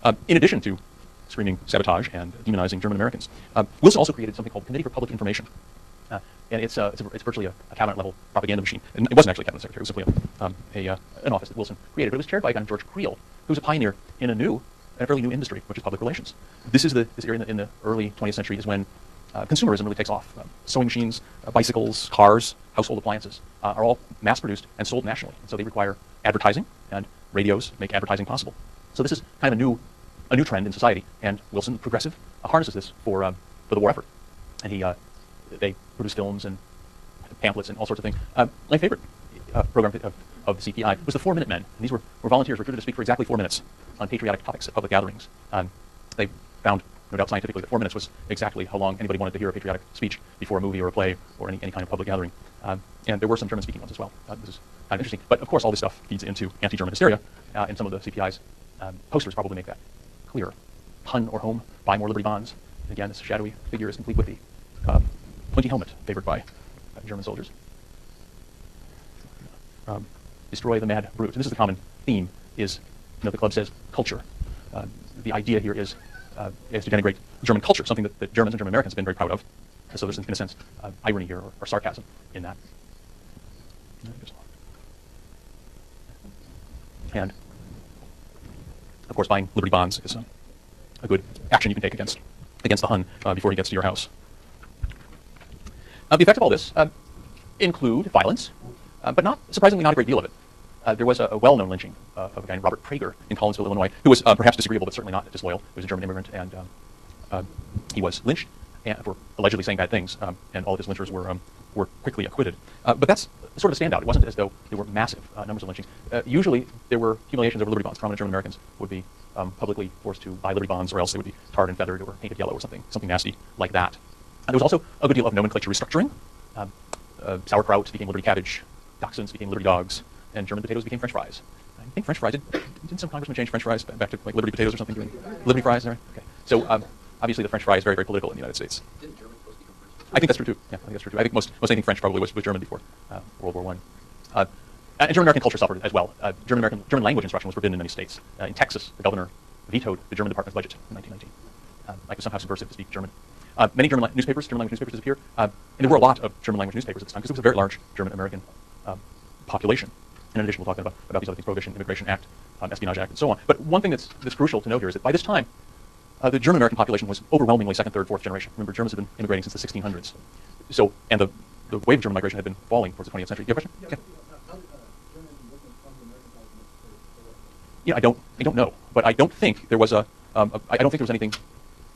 In addition to screaming sabotage and demonizing German Americans, Wilson also created something called Committee for Public Information. And it's virtually a cabinet-level propaganda machine. And it wasn't actually a cabinet secretary. It was simply an office that Wilson created. But it was chaired by a guy named George Creel, who was a pioneer in a fairly new industry, which is public relations. This area in the early 20th century is when consumerism really takes off. Sewing machines, bicycles, cars, household appliances are all mass-produced and sold nationally. And so they require advertising, and radios make advertising possible. So this is kind of a new trend in society. And Wilson, progressive, harnesses this for the war effort. And they produce films and pamphlets and all sorts of things. My favorite program of the CPI was the 4 Minute Men. And these were volunteers recruited to speak for exactly 4 minutes on patriotic topics at public gatherings. They found, no doubt scientifically, that 4 minutes was exactly how long anybody wanted to hear a patriotic speech before a movie or a play or any kind of public gathering. And there were some German-speaking ones as well. This is kind of interesting. But of course, all this stuff feeds into anti-German hysteria, and some of the CPI's posters probably make that clearer. Hun or home, buy more Liberty bonds. And again, this shadowy figure is complete with the pointy helmet favored by German soldiers. Destroy the mad brute. And this is the common theme, is, the club says culture. The idea here is to denigrate German culture, something that Germans and German Americans have been very proud of. And so there's, in a sense, irony here, or sarcasm in that. And, of course, buying Liberty bonds is a good action you can take against the Hun before he gets to your house. The effects of all this include violence, but surprisingly not a great deal of it. There was a well-known lynching of a guy named Robert Prager in Collinsville, Illinois, who was perhaps disagreeable, but certainly not disloyal. He was a German immigrant, and he was lynched for allegedly saying bad things, and all of his lynchers were quickly acquitted. But that's sort of a standout. It wasn't as though there were massive numbers of lynchings. Usually, there were humiliations over Liberty bonds. Prominent German Americans would be publicly forced to buy Liberty bonds, or else they would be tarred and feathered or painted yellow or something nasty like that. There was also a good deal of nomenclature restructuring. Sauerkraut became Liberty cabbage, dachshunds became Liberty dogs, and German potatoes became French fries. I think French fries, didn't some congressman change French fries back to like Liberty potatoes or something? Liberty fries, right? Okay. So obviously the French fry is very, very political in the United States. Didn't German supposed to become French fries? I think that's true too. Yeah, I think that's true too. I think most anything French probably was German before World War I. And German American culture suffered as well. German language instruction was forbidden in many states. In Texas, the governor vetoed the German Department's budget in 1919. Like it was somehow subversive to speak German. Many German language newspapers disappear. And there were a lot of German language newspapers at this time, because it was a very large German American population. And in addition, we'll talk about these other things: Prohibition, Immigration Act, Espionage Act, and so on. But one thing that's crucial to note here is that by this time, the German American population was overwhelmingly second, third, fourth generation. Remember, Germans have been immigrating since the 1600s. So, and the wave of German migration had been falling towards the 20th century. Do you have a question? Yeah. Okay. How did German immigrants come to American population? Yeah, I don't know, but I don't think there was I don't think there was anything.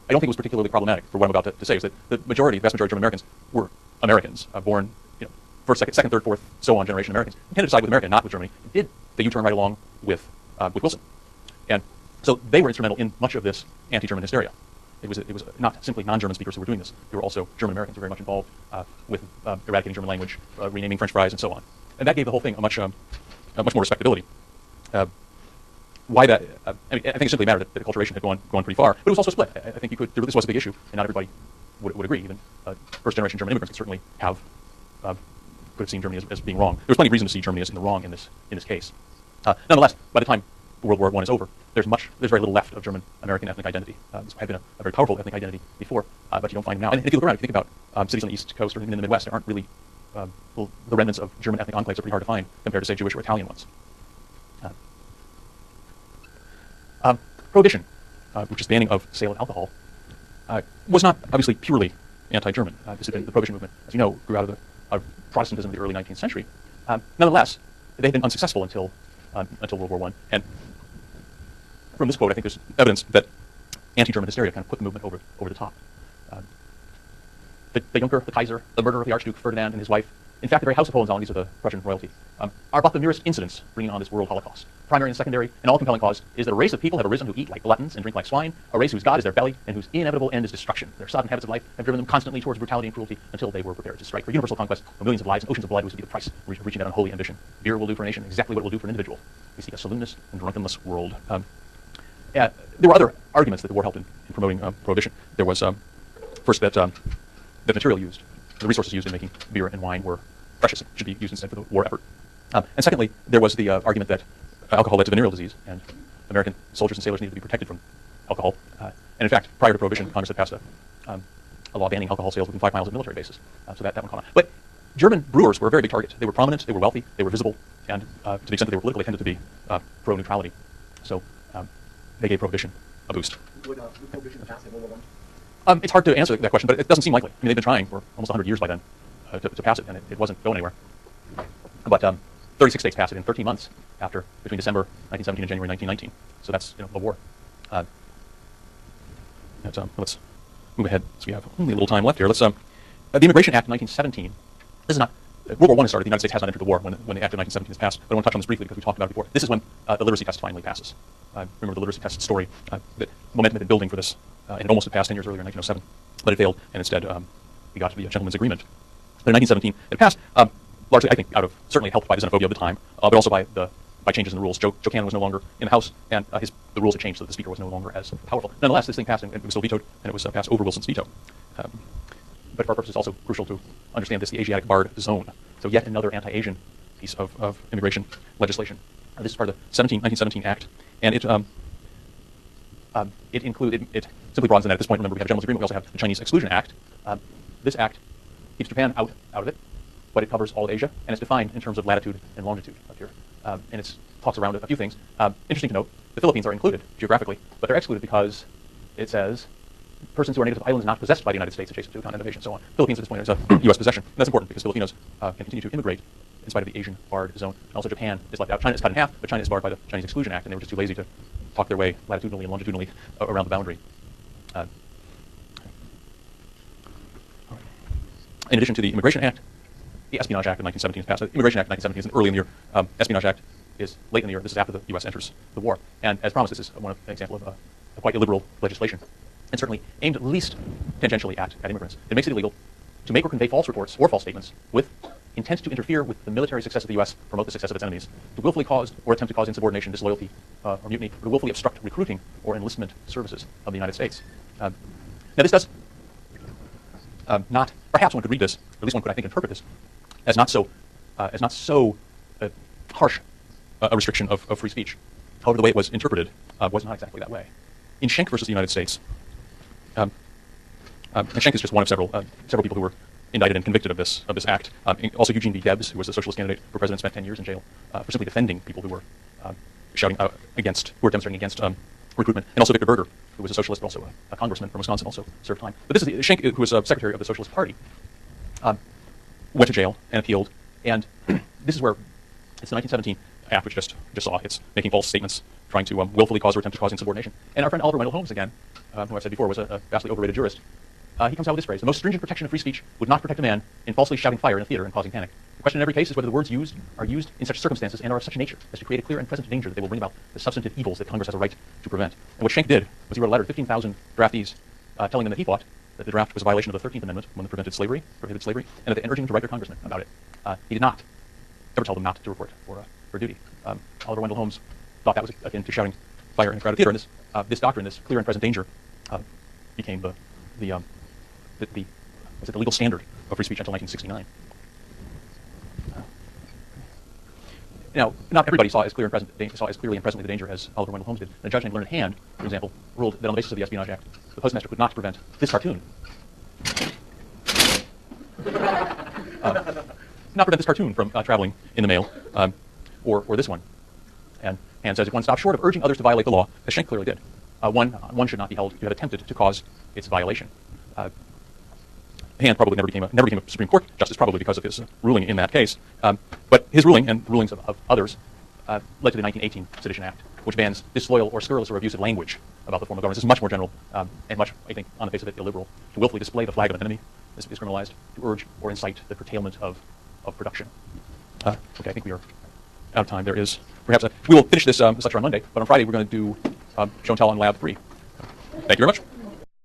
I don't think it was particularly problematic for what I'm about to say. Is that the vast majority of German Americans were Americans, born, first, second, third, fourth, so on generation Americans, intended to side with America, not with Germany. Did the U-turn right along with Wilson, and so they were instrumental in much of this anti-German hysteria. It was not simply non-German speakers who were doing this. There were also German Americans who were very much involved with eradicating German language, renaming French fries, and so on. And that gave the whole thing a much more respectability. Why that? I think it simply mattered that the acculturation had gone pretty far, but it was also split. I think this was a big issue, and not everybody would agree. Even first-generation German immigrants could certainly could have seen Germany as being wrong. There was plenty of reason to see Germany as in the wrong in this case. Nonetheless, by the time World War I is over, there's very little left of German American ethnic identity. This had been a very powerful ethnic identity before, but you don't find it now. And if you look around, if you think about cities on the East Coast or even in the Midwest, there aren't really the remnants of German ethnic enclaves are pretty hard to find compared to, say, Jewish or Italian ones. Prohibition, which is banning of sale of alcohol, was not obviously purely anti-German. This had been the Prohibition movement, as you know, grew out of Protestantism of the early 19th century. Nonetheless, they had been unsuccessful until World War I. And from this quote, I think there's evidence that anti-German hysteria kind of put the movement over the top. The Junker, the Kaiser, the murder of the Archduke Ferdinand and his wife, in fact, the very House of Hohenzollern, these are the Prussian royalty, are but the merest incidents bringing on this world Holocaust. Primary and secondary and all compelling cause is that a race of people have arisen who eat like gluttons and drink like swine, a race whose God is their belly and whose inevitable end is destruction. Their sodden habits of life have driven them constantly towards brutality and cruelty until they were prepared to strike for universal conquest, where millions of lives and oceans of blood was to be the price of reaching that unholy ambition. Beer will do for a nation exactly what it will do for an individual. We seek a saloonness and drunkenless world. There were other arguments that the war helped in promoting prohibition. There was first that the material used, the resources used in making beer and wine were precious and should be used instead for the war effort. And secondly, there was the argument that alcohol led to venereal disease, and American soldiers and sailors needed to be protected from alcohol. And in fact, prior to Prohibition, Congress had passed a law banning alcohol sales within 5 miles of military bases. So that one caught on. But German brewers were a very big target. They were prominent, they were wealthy, they were visible, and to the extent that they were political, they tended to be pro-neutrality. So they gave Prohibition a boost. Would Prohibition pass in World War I? It's hard to answer that question, but it doesn't seem likely. I mean, they've been trying for almost 100 years by then to pass it, and it wasn't going anywhere. But 36 states passed it in 13 months between December 1917 and January 1919. So that's a war. Let's move ahead. So we have only a little time left here. Let's the Immigration Act of 1917. This is not World War I has started. The United States has not entered the war when the Act of 1917 is passed. But I want to touch on this briefly because we talked about it before. This is when the literacy test finally passes. Remember the literacy test story. The momentum had been building for this, and it almost had passed 10 years earlier in 1907, but it failed, and instead we got to the gentleman's agreement. But in 1917, it passed largely, I think, certainly helped by the xenophobia of the time, but also by changes in the rules. Joe Cannon was no longer in the House, and the rules had changed so that the Speaker was no longer as powerful. Nonetheless, this thing passed, and it was still vetoed, and it was passed over Wilson's veto. But for our purposes, it's also crucial to understand this, the Asiatic Barred Zone. So yet another anti-Asian piece of immigration legislation. This is part of the 1917 Act, and it simply broadens that. At this point, remember, we have a gentleman's agreement. We also have the Chinese Exclusion Act. This act keeps Japan out of it, but it covers all of Asia, and it's defined in terms of latitude and longitude up here. And it talks around a few things. Interesting to note, the Philippines are included geographically, but they're excluded because it says persons who are native to islands not possessed by the United States adjacent to a continent of Asia, and so on. Philippines at this point is a U.S. possession. And that's important because Filipinos can continue to immigrate in spite of the Asian barred zone. And also Japan is left out. China is cut in half, but China is barred by the Chinese Exclusion Act, and they were just too lazy to talk their way latitudinally and longitudinally around the boundary. In addition to the Immigration Act, the Espionage Act of 1917 is passed. The Immigration Act of 1917 is early in the year. Espionage Act is late in the year. This is after the U.S. enters the war. And as promised, this is an example of a quite illiberal legislation, and certainly aimed at least tangentially at immigrants. It makes it illegal to make or convey false reports or false statements with intent to interfere with the military success of the U.S., promote the success of its enemies, to willfully cause or attempt to cause insubordination, disloyalty, or mutiny, or to willfully obstruct recruiting or enlistment services of the United States. Now this does not, perhaps one could read this, or at least one could, I think, interpret this as not so harsh a restriction of free speech. However, the way it was interpreted was not exactly that way. In Schenck versus the United States, and Schenck is just one of several people who were indicted and convicted of this act. Also, Eugene V. Debs, who was the socialist candidate for president, spent 10 years in jail for simply defending people who were demonstrating against recruitment. And also Victor Berger, who was a socialist, but also a congressman from Wisconsin, also served time. But this is Schenck, who was secretary of the Socialist Party, went to jail and appealed. And this is where it's the 1917 Act, which just saw it's making false statements, trying to willfully cause or attempt to cause insubordination. And our friend Oliver Wendell Holmes, again, who I've said before was a vastly overrated jurist, he comes out with this phrase: the most stringent protection of free speech would not protect a man in falsely shouting fire in a theater and causing panic. The question in every case is whether the words used are used in such circumstances and are of such a nature as to create a clear and present danger that they will bring about the substantive evils that Congress has a right to prevent. And what Schenck did was he wrote a letter to 15,000 draftees telling them that he thought that the draft was a violation of the 13th Amendment when it prohibited slavery, and urging them to write their congressman about it. He did not ever tell them not to report for duty. Oliver Wendell Holmes thought that was akin to shouting fire in a crowded theater, and this doctrine, this clear and present danger, became the legal standard of free speech until 1969. Now, not everybody saw as clearly and presently the danger as Oliver Wendell Holmes did. And a judge named Leonard Hand, for example, ruled that on the basis of the Espionage Act, the postmaster could not prevent this cartoon. From traveling in the mail, or this one. And Hand says if one stops short of urging others to violate the law, as Schenck clearly did, one should not be held to have attempted to cause its violation. Hand probably never became a Supreme Court justice, probably because of his ruling in that case. But his ruling and the rulings of others led to the 1918 Sedition Act, which bans disloyal or scurrilous or abusive language about the form of government. This is much more general and much, I think, on the face of it, illiberal. To willfully display the flag of an enemy is criminalized. To urge or incite the curtailment of production. Okay, I think we are out of time. There is perhaps we will finish this lecture on Monday, but on Friday we're going to do show and tell on Lab 3. Thank you very much.